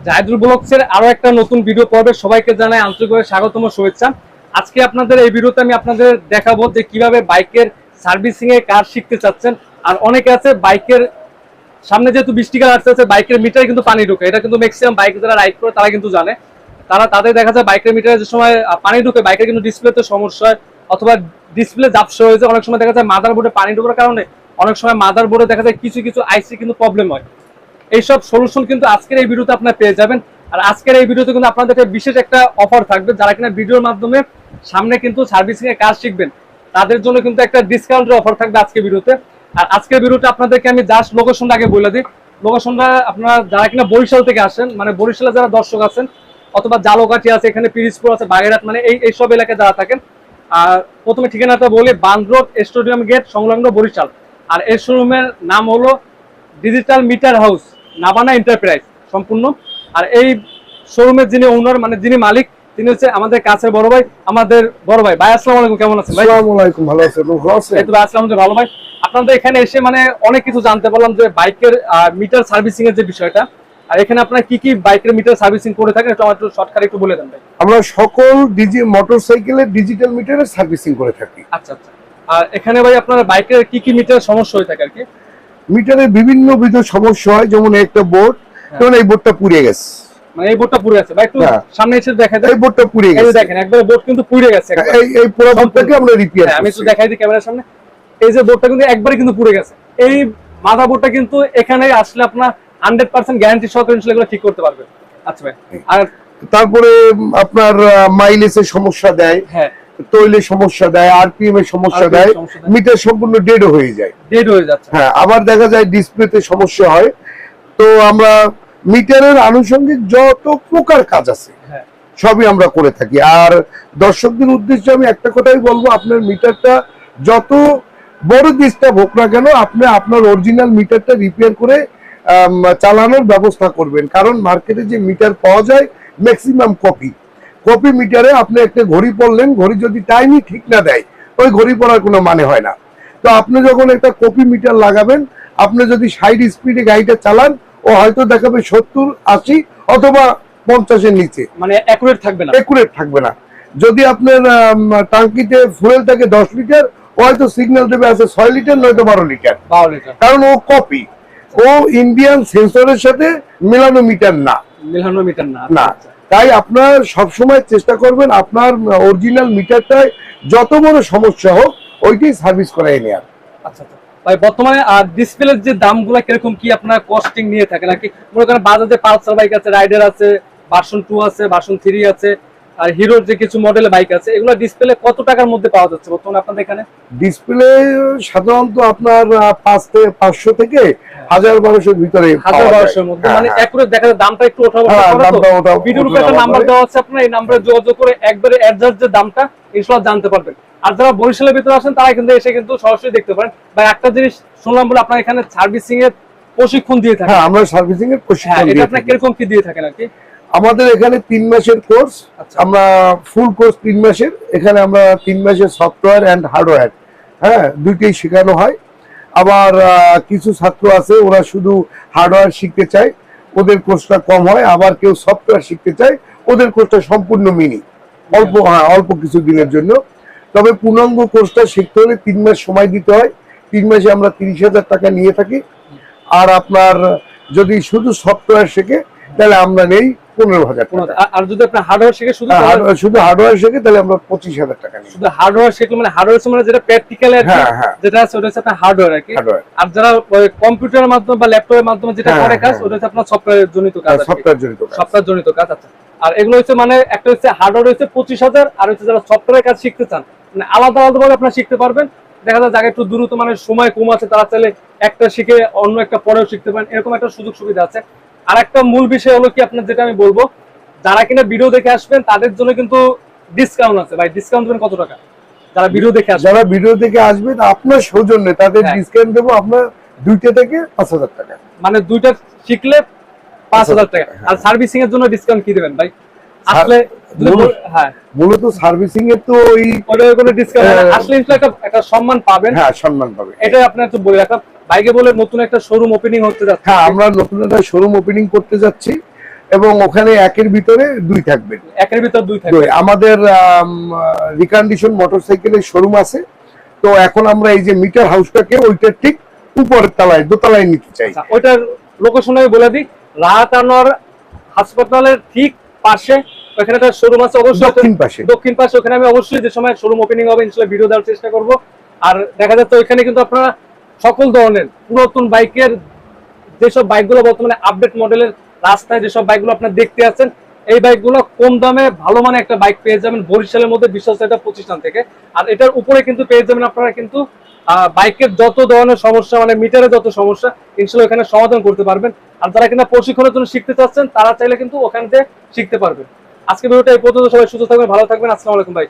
জাহিদুল ব্লগসের আরো একটা নতুন ভিডিও পর্বে সবাইকে জানাই আন্তরিকভাবে স্বাগতম ও শুভেচ্ছা। আজকে আপনাদের এই ভিডিওতে আমি আপনাদের দেখাবো যে কিভাবে বাইকের সার্ভিসিং এর কাজ শিখতে চাচ্ছেন। আর অনেকে আছে বাইকের সামনে যেহেতু বৃষ্টিকাল আসতেছে, বাইকের মিটারে কিন্তু পানি ঢোকে। এটা কিন্তু ম্যাক্সিমাম বাইক যারা রাইড করে তারা কিন্তু জানে। তাদের দেখা যায় বাইকের মিটারে যে সময় পানি ঢোকে, বাইকের কিন্তু ডিসপ্লেতে সমস্যা হয় অথবা ডিসপ্লে ঝাপসা হয়ে যায়। অনেক সময় দেখা যায় মাদার বোর্ডে পানি ঢোকার কারণে অনেক সময় মাদার বোর্ডে দেখা যায় কিছু কিছু আইসি কিন্তু প্রবলেম হয়। এইসব সলিউশন কিন্তু আজকের এই ভিডিওতে আপনারা পেয়ে যাবেন। আর আজকের এই ভিডিওতে কিন্তু আপনাদেরকে বিশেষ একটা অফার থাকবে। যারা কিনা ভিডিওর মাধ্যমে সামনে কিন্তু সার্ভিসিং এর কাজ শিখবেন তাদের জন্য কিন্তু একটা ডিসকাউন্টের অফার থাকবে আজকের ভিডিওতে। আর আজকের ভিডিওতে আপনাদেরকে আমি জাস্ট লোকেশনটা আগে বলে দিই। লোকেশনটা আপনারা যারা কিনা বরিশাল থেকে আসেন, মানে বরিশালে যারা দর্শক আছেন অথবা জালকাঠি আছে, এখানে পিরিজপুর আছে, বাগেরহাট, মানে এইসব এলাকায় যারা থাকেন। আর প্রথমে ঠিকানাটা বলি, বান্দ রোড স্টেডিয়াম গেট সংলগ্ন বরিশাল। আর এই শোরুমের নাম হলো ডিজিটাল মিটার হাউস নাবানা এন্টারপ্রাইজ সম্পূর্ণ। আর এই শোরুমের যিনি ওনার, মানে যিনি মালিক, তিনি হচ্ছে আমাদের কাছের বড় ভাই, আমাদের বড় ভাই। ভাই আসসালামু আলাইকুম, কেমন আছেন ভাই? আসসালামু আলাইকুম, ভালো আছেন? এই তো ভাই আসসালামু আলাইকুম, ভালো ভাই। আপনাদের এখানে এসে মানে অনেক কিছু জানতে পারলাম যে বাইকের মিটার সার্ভিসিং এর যে বিষয়টা। আর এখানে আপনারা কি কি বাইকের মিটার সার্ভিসিং করে থাকেন এটা একটু শর্টকাটে একটু বলে দেন ভাই। আমরা সকল মোটরসাইকেলের ডিজিটাল মিটারের সার্ভিসিং করে থাকি। আচ্ছা আচ্ছা। আর এখানে ভাই আপনারা বাইকের কি কি মিটার সমস্যা হয়ে থাকে আর কি? মিটারে বিভিন্ন সমস্যা হয়, যেমন একটা বোর্ড, যেমন এই বোর্ডটা পুড়ে গেছে, মানে এই বোর্ডটা পুড়ে আছে ভাই, একটু সামনে এসে দেখাই দেন। এই বোর্ডটা পুড়ে এই গেছে, দেখেন একবারে বোর্ড কিন্তু পুড়ে গেছে। এই পুরো বোর্ডটাকে আমরা রিপেয়ার আমি একটু দেখাই দিই ক্যামেরার সামনে। এই যে বোর্ডটা কিন্তু একবারে কিন্তু পুড়ে গেছে। এই মাথা বোর্ডটা কিন্তু এখানে আসলে আপনার 100% গ্যারান্টি সহকারে এগুলো ঠিক করতে পারবেন। আচ্ছা ভাই। আর তারপরে আপনার মাইলেজের সমস্যা দেয়, হ্যাঁ, তৈলের সমস্যা দেয়, আরপিএম এর সমস্যা দেয়, মিটার সম্পূর্ণ ডেড হয়ে যায়, ডেড হয়ে যাচ্ছে। হ্যাঁ, আবার দেখা যায় ডিসপ্লেতে সমস্যা হয়। তো আমরা মিটারের আনুষঙ্গিক যত প্রকার কাজ আছে সবই আমরা করে থাকি। আর দর্শকদের উদ্দেশ্যে আমি একটা কথাই বলবো, আপনার মিটারটা যত বড় ডিস্টার্ব হোক না কেন, আপনি আপনার অরিজিনাল মিটারটা রিপেয়ার করে চালানোর ব্যবস্থা করবেন। কারণ মার্কেটে যে মিটার পাওয়া যায় ম্যাক্সিমাম কপি মিটারে আপনি একটা ঘড়ি পড়লেন, ঘড়ি যদি টাইমই ঠিক না দেয়, ওই ঘড়ি পড়ার কোনো মানে হয় না। তো আপনি যখন একটা কপি মিটার লাগাবেন, আপনি যদি 60 স্পিডে গাড়িটা চালান, ও হয়তো দেখাবে 70, 80 অথবা 50-এর নিচে, মানে অ্যাকুরেট থাকবে না। যদি আপনার টাঙ্কিতে ফুয়েল থাকে 10 লিটার, ও হয়তো সিগন্যাল দেবে আছে 6 লিটার নয়তো 12 লিটার, কারণ ও কপি, ও ইন্ডিয়ান সেন্সরের সাথে মেলানো মিটার না। তাই আপনার সবসময় চেষ্টা করবেন আপনার অরিজিনাল মিটারটায় যত বড় সমস্যা হোক ওইটাই সার্ভিস করাই নেওয়ার। আচ্ছা আচ্ছা ভাই, বর্তমানে ডিসপ্লের যে দামগুলো কিরকম কি আপনার কস্টিং নিয়ে থাকেন নাকি? মনে করেন বাজাজে পালসার বাইক আছে, রাইডার আছে, ভার্সন 2 আছে, ভার্সন 3 আছে, আর হিরোর যে কিছু মডেলের বাইক আছে, এগুলো ডিসপ্লে কত টাকার মধ্যে পাওয়া যাচ্ছে বর্তমানে আপনাদের এখানে? ডিসপ্লে সাধারণত আপনার 500 থেকে 1000-1200 ভিতরে, 1000-1200 মধ্যে, মানে অ্যাকুরেট দেখা যায়। দামটা একটু ওঠা ভিডিওর উপরে একটা নাম্বার দেওয়া আছে, আপনারা এই নম্বরে যোগাযোগ করে একবারে অ্যাডজাস্ট যে দামটা ইনশাআল্লাহ জানতে পারবেন। আর যারা বরিশালের ভিতরে আসেন তারা কিন্তু এসে কিন্তু সরাসরি দেখতে পারেন। বা একটা জিনিস শুনলাম বলে আপনারা এখানে সার্ভিসিং এর প্রশিক্ষণ দিয়ে থাকেন। হ্যাঁ, আমরা সার্ভিসিং এর প্রশিক্ষণ দিই। এটা আপনারা কিরকম কি দিয়ে থাকেন আর কি? আমাদের এখানে 3 মাসের কোর্স, আমরা ফুল কোর্স 3 মাসের। এখানে আমরা 3 মাসের সফটওয়্যার এন্ড হার্ডওয়্যার, হ্যাঁ, দুইটাই শেখানো হয়। আবার কিছু ছাত্র আছে ওরা শুধু হার্ডওয়্যার শিখতে চায়, ওদের কোর্সটা কম হয়। আবার কেউ সফটওয়্যার শিখতে চায়, ওদের কোর্সটা সম্পূর্ণ মিনি, অল্প কিছু দিনের জন্য। তবে পূর্ণাঙ্গ কোর্সটা শিখতে হলে 3 মাস সময় দিতে হয়। 3 মাসে আমরা 30,000 টাকা নিয়ে থাকি। আর আপনার যদি শুধু সফটওয়্যার শেখে তাহলে আমরা নেই 15,000 টাকা। আর যদি আপনি হার্ডওয়্যার শিখে শুধু হার্ডওয়্যার শিখে তাহলে আমরা 25,000 টাকা নিই। শুধু হার্ডওয়্যার শিখলে মানে হার্ডওয়্যার মানে যেটা প্র্যাকটিক্যাল যেটা আছে ওটা হচ্ছে আপনার হার্ডওয়্যার আর কি। আর যারা কম্পিউটারের মাধ্যমে বা ল্যাপটপের মাধ্যমে যেটা করে কাজ, ওটা হচ্ছে আপনার সফটওয়্যার জনিত কাজ। সফটওয়্যার জনিত কাজ। আচ্ছা। আর এগুলো হচ্ছে মানে একটা হচ্ছে হার্ডওয়্যার হচ্ছে 25,000, আর হচ্ছে যারা সফটওয়্যারের কাজ শিখতে চান মানে আলাদা ভাবে আপনারা শিখতে পারবেন। দেখা যায় জায়গায় একটু দ্রুত, মানে সময় কম আছে, তারা চাইলে একটা শিখে অন্য একটা পরেও শিখতে পারেন, এরকম একটা সুযোগ সুবিধা আছে। আর একটা মূল বিষয় হলো কি, আপনার যেটা আমি বলবো, যারা কিনা ভিডিও দেখে আসবেন তাদের জন্য কিন্তু ডিসকাউন্ট আছে ভাই। ডিসকাউন্ট দেবেন কত টাকা? যারা ভিডিও দেখে আসবেন আপনার সৌজন্যে তাদের ডিসকাউন্ট দেবো আপনার 2টা থেকে 5,000 টাকা, মানে 2টা শিখলে 5,000 টাকা। আর সার্ভিসিং এর জন্য ডিসকাউন্ট কি দেবেন ভাই? আসলে মূলত সার্ভিসিং এর তো ওই কোনো ডিসকাউন্ট আসলে একটা সম্মান পাবেন। হ্যাঁ, সম্মান পাবেন। এটা আপনার একটু বলে রাখলাম। বাইকে বলে নতুন একটা শোরুম ওপেনিং হতে যাচ্ছে। হ্যাঁ, আমরা নতুন একটা শোরুম ওপেনিং করতে যাচ্ছি। এবং ওখানে একের ভিতরে 2 থাকবে। একের ভিতর 2 থাকবে। আমাদের রিকন্ডিশন মোটরসাইকেলের শোরুম আছে, তো এখন আমরা এই যে মিটার হাউসটাকে ওইটা ঠিক উপরের তলায় দোতলায় নিতে চাই। আচ্ছা, ওইটার লোকেশন আমি বলে দিই, রাহাত আনোয়ার হাসপাতালের ঠিক পাশে ওখানে একটা শোরুম আছে, অবশ্যই দক্ষিণ পাশে। ওখানে আমি অবশ্যই যে সময় শোরুম ওপেনিং হবে ইনশাআল্লাহ ভিডিও দেওয়ার চেষ্টা করব। আর দেখা যাচ্ছে ওইখানে কিন্তু আপনারা সকল ধরনের পুরাতন বাইকের যেসব বাইকগুলো বর্তমানে আপডেট মডেলের রাস্তায় যেসব বাইকগুলো আপনারা দেখতে আছেন, এই বাইকগুলো কম দামে ভালো মানে একটা বাইক পেয়ে যাবেন বরিশালের মধ্যে বিশ্বস্ত একটা প্রতিষ্ঠান থেকে। আর এটার উপরে কিন্তু পেয়ে যাবেন আপনারা কিন্তু বাইকের যত ধরনের সমস্যা, মানে মিটারে যত সমস্যা ইনশাআল্লাহ এখানে সমাধান করতে পারবেন। আর যারা কিনা প্রশিক্ষণের জন্য শিখতে চাচ্ছেন তারা চাইলে কিন্তু ওখান থেকে শিখতে পারবেন। আজকে ভিডিওটা এই পর্যন্ত। সবাই সুস্থ থাকবেন, ভালো থাকবেন। আসসালামু আলাইকুম ভাই।